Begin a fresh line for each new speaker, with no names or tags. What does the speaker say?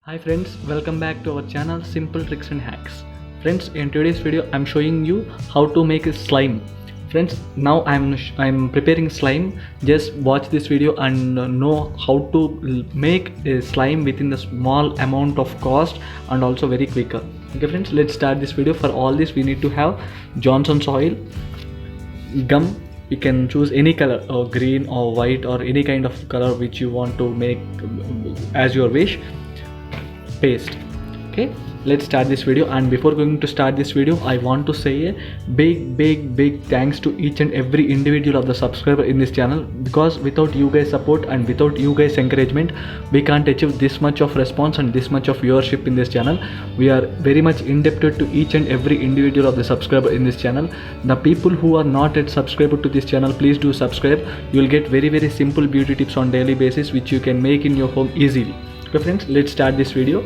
Hi friends, welcome back to our channel Simple Tricks and Hacks. Friends, in today's video I'm showing you how to make a slime. Friends, now I'm preparing slime. Just watch this video and know how to make a slime within the small amount of cost and also very quicker. Okay friends, let's start this video. For all this we need to have Johnson's oil, gum. You can choose any color or green or white or any kind of color which you want to make as your wish. Paste. Okay, let's start this video. And before going to start this video, I want to say a big thanks to each and every individual of the subscriber in this channel, because without you guys support and without you guys encouragement we can't achieve this much of response and this much of viewership in this channel. We are very much indebted to each and every individual of the subscriber in this channel. The people who are not yet subscribed to this channel, please do subscribe. You will get very simple beauty tips on daily basis which you can make in your home easily. Okay friends, let's start this video.